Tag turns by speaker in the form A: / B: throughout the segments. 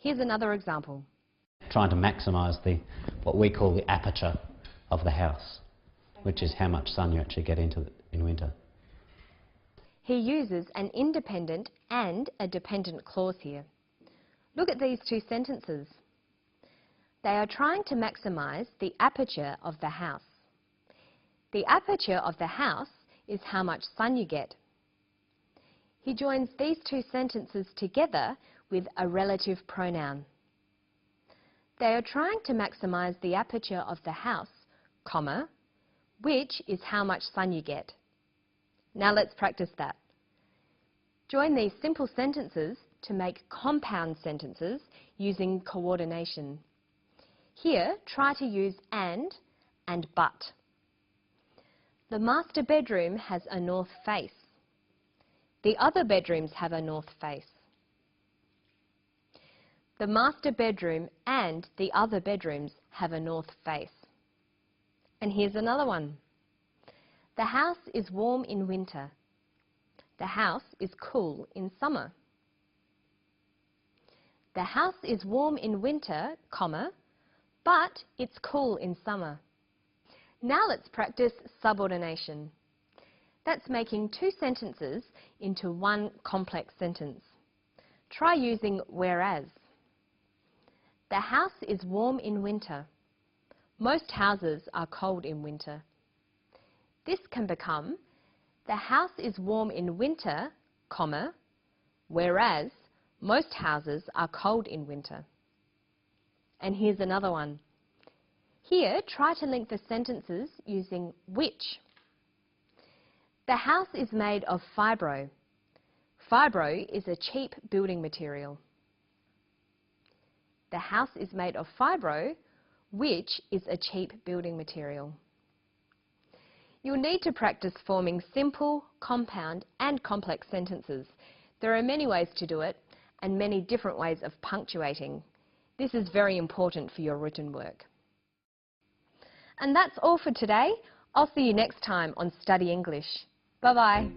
A: Here's another example.
B: Trying to maximise what we call the aperture of the house, which is how much sun you actually get into in winter.
A: He uses an independent and a dependent clause here. Look at these two sentences. They are trying to maximise the aperture of the house. The aperture of the house is how much sun you get. He joins these two sentences together with a relative pronoun. They are trying to maximise the aperture of the house, comma, which is how much sun you get. Now let's practice that. Join these simple sentences to make compound sentences using coordination. Here, try to use and but. The master bedroom has a north face. The other bedrooms have a north face. The master bedroom and the other bedrooms have a north face. And here's another one. The house is warm in winter. The house is cool in summer. The house is warm in winter, comma, but it's cool in summer. Now let's practice subordination. That's making two sentences into one complex sentence. Try using whereas. The house is warm in winter. Most houses are cold in winter. This can become, the house is warm in winter, comma, whereas most houses are cold in winter. And here's another one. Here, try to link the sentences using which. The house is made of fibro. Fibro is a cheap building material. The house is made of fibro, which is a cheap building material. You'll need to practice forming simple, compound and complex sentences. There are many ways to do it and many different ways of punctuating. This is very important for your written work. And that's all for today. I'll see you next time on Study English. Bye-bye.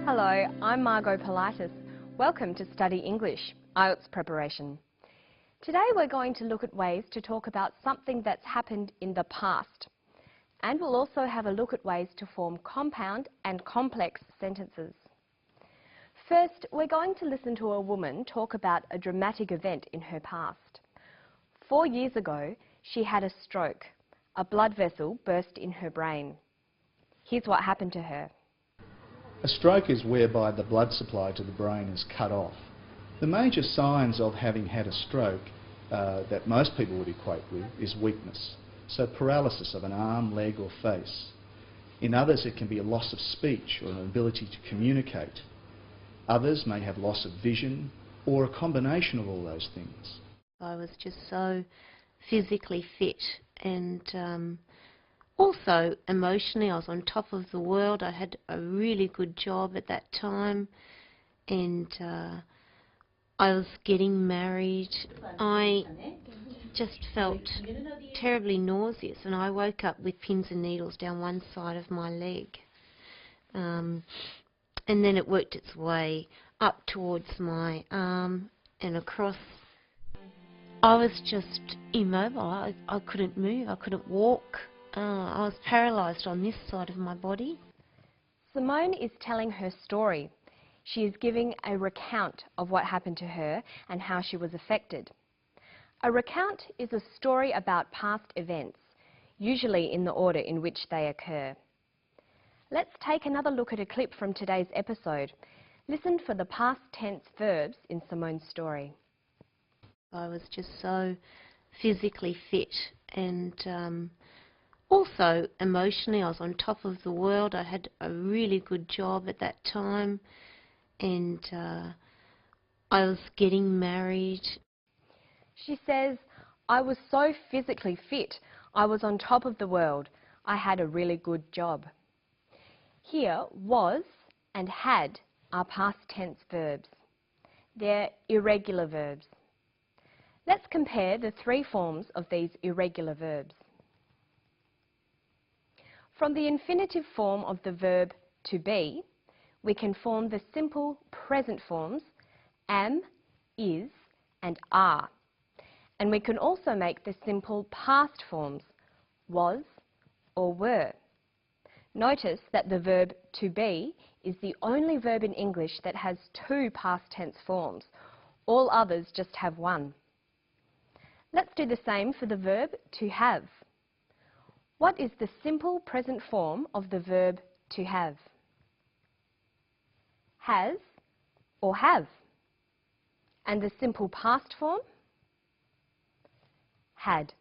A: Hello, I'm Margot Politis. Welcome to Study English IELTS Preparation. Today we're going to look at ways to talk about something that's happened in the past. And we'll also have a look at ways to form compound and complex sentences. First, we're going to listen to a woman talk about a dramatic event in her past. 4 years ago, she had a stroke. A blood vessel burst in her brain. Here's what happened to her.
C: A stroke is whereby the blood supply to the brain is cut off. The major signs of having had a stroke that most people would equate with is weakness. So paralysis of an arm, leg or face. In others it can be a loss of speech or an ability to communicate. Others may have loss of vision or a combination of all those things.
D: I was just so physically fit and also emotionally I was on top of the world. I had a really good job at that time and I was getting married. I just felt terribly nauseous and I woke up with pins and needles down one side of my leg. And then it worked its way up towards my arm and across. I was just immobile. I couldn't move. I couldn't walk. I was paralysed on this side of my body.
A: Simone is telling her story. She is giving a recount of what happened to her and how she was affected. A recount is a story about past events, usually in the order in which they occur. Let's take another look at a clip from today's episode. Listen for the past tense verbs in Simone's story.
D: I was just so physically fit and Also, emotionally, I was on top of the world. I had a really good job at that time, and I was getting married.
A: She says, I was so physically fit. I was on top of the world. I had a really good job. Here, was and had are past tense verbs. They're irregular verbs. Let's compare the three forms of these irregular verbs. From the infinitive form of the verb to be, we can form the simple present forms am, is, and are. And we can also make the simple past forms was or were. Notice that the verb to be is the only verb in English that has two past tense forms. All others just have one. Let's do the same for the verb to have. What is the simple present form of the verb to have? Has or have. And the simple past form? Had.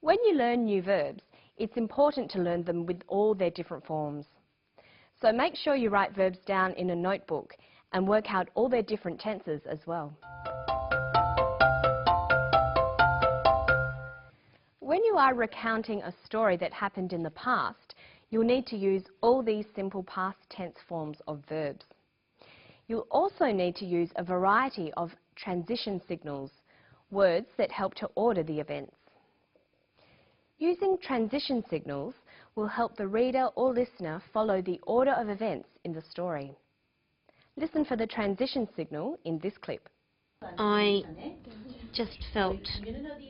A: When you learn new verbs, it's important to learn them with all their different forms. So make sure you write verbs down in a notebook and work out all their different tenses as well. When you are recounting a story that happened in the past, you'll need to use all these simple past tense forms of verbs. You'll also need to use a variety of transition signals, words that help to order the events. Using transition signals will help the reader or listener follow the order of events in the story. Listen for the transition signal in this clip.
D: I just felt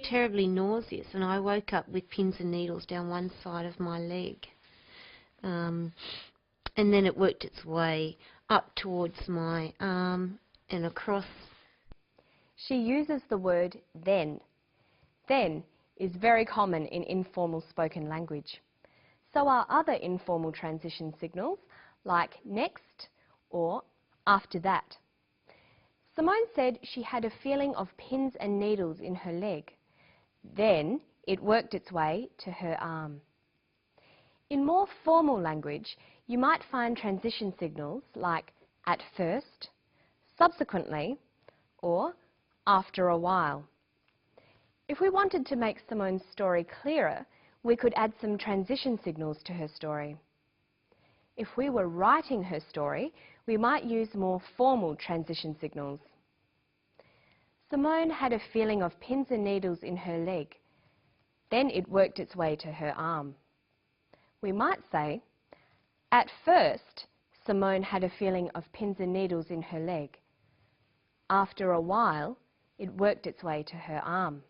D: terribly nauseous, and I woke up with pins and needles down one side of my leg. And then it worked its way up towards my arm and across.
A: She uses the word then. Then is very common in informal spoken language. So are other informal transition signals like next or after that. Simone said she had a feeling of pins and needles in her leg. Then it worked its way to her arm. In more formal language, you might find transition signals like at first, subsequently, or after a while. If we wanted to make Simone's story clearer, we could add some transition signals to her story. If we were writing her story, we might use more formal transition signals. Simone had a feeling of pins and needles in her leg. Then it worked its way to her arm. We might say, at first, Simone had a feeling of pins and needles in her leg. After a while, it worked its way to her arm.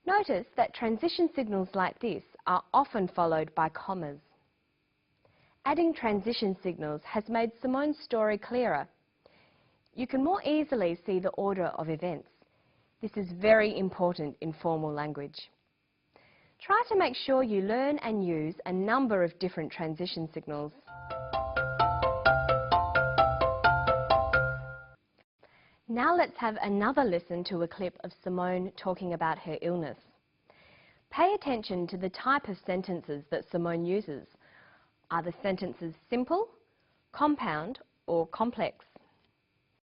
A: Notice that transition signals like this are often followed by commas. Adding transition signals has made Simone's story clearer. You can more easily see the order of events. This is very important in formal language. Try to make sure you learn and use a number of different transition signals. Now let's have another listen to a clip of Simone talking about her illness. Pay attention to the type of sentences that Simone uses. Are the sentences simple, compound, or complex?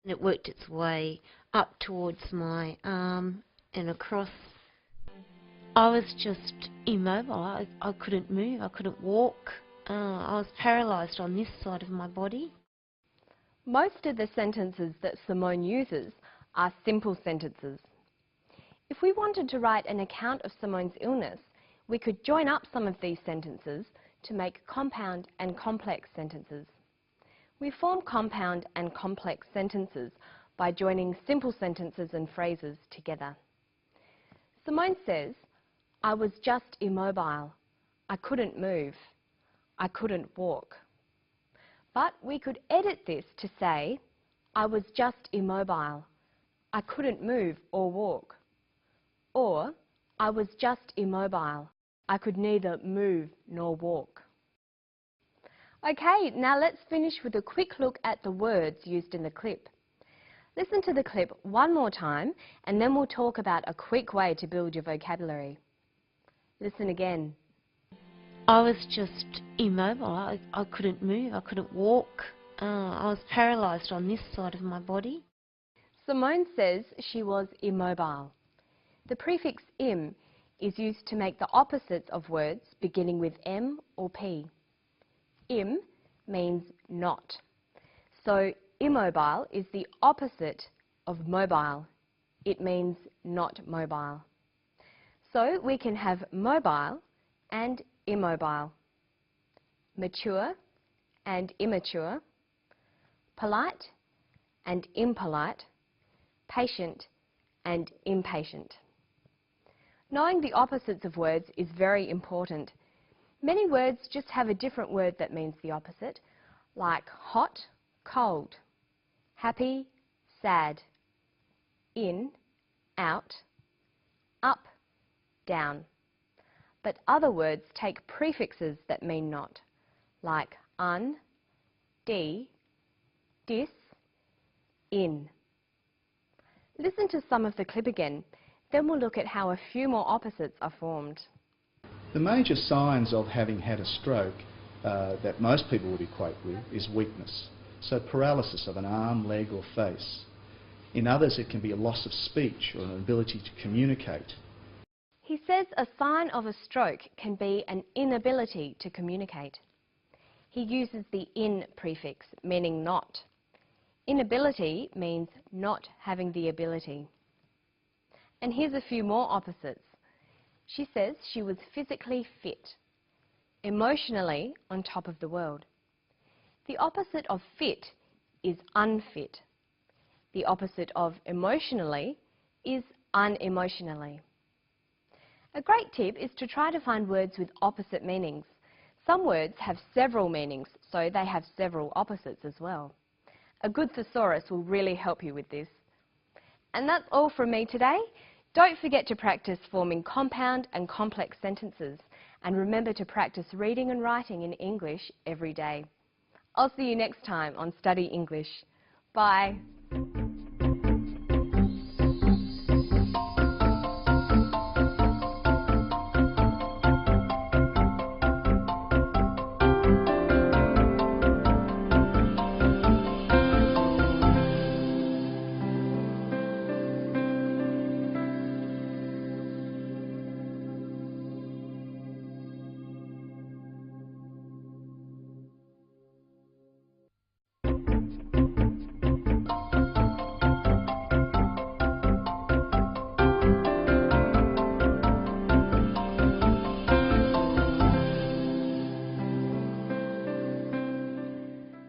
D: It worked its way up towards my arm and across. I was just immobile. I couldn't move. I couldn't walk. I was paralysed on this side of my body.
A: Most of the sentences that Simone uses are simple sentences. If we wanted to write an account of Simone's illness, we could join up some of these sentences to make compound and complex sentences. We form compound and complex sentences by joining simple sentences and phrases together. Simone says, I was just immobile. I couldn't move. I couldn't walk. But we could edit this to say, I was just immobile. I couldn't move or walk. Or, I was just immobile. I could neither move nor walk. Okay, now let's finish with a quick look at the words used in the clip. Listen to the clip one more time and then we'll talk about a quick way to build your vocabulary. Listen again.
D: I was just immobile. I couldn't move. I couldn't walk. I was paralysed on this side of my body.
A: Simone says she was immobile. The prefix im is used to make the opposites of words beginning with M or P. Im means not. So immobile is the opposite of mobile. It means not mobile. So we can have mobile and immobile, mature and immature, polite and impolite, patient and impatient. Knowing the opposites of words is very important. Many words just have a different word that means the opposite, like hot, cold, happy, sad, in, out, up, down. But other words take prefixes that mean not, like un, dis, in. Listen to some of the clip again, then we'll look at how a few more opposites are formed.
C: The major signs of having had a stroke that most people would equate with is weakness. So paralysis of an arm, leg or face. In others it can be a loss of speech or an ability to communicate.
A: He says a sign of a stroke can be an inability to communicate. He uses the in prefix, meaning not. Inability means not having the ability. And here's a few more opposites. She says she was physically fit, emotionally on top of the world. The opposite of fit is unfit. The opposite of emotionally is unemotionally. A great tip is to try to find words with opposite meanings. Some words have several meanings, so they have several opposites as well. A good thesaurus will really help you with this. And that's all from me today. Don't forget to practice forming compound and complex sentences, and remember to practice reading and writing in English every day. I'll see you next time on Study English. Bye.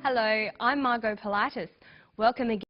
A: Hello, I'm Margot Politis. Welcome again.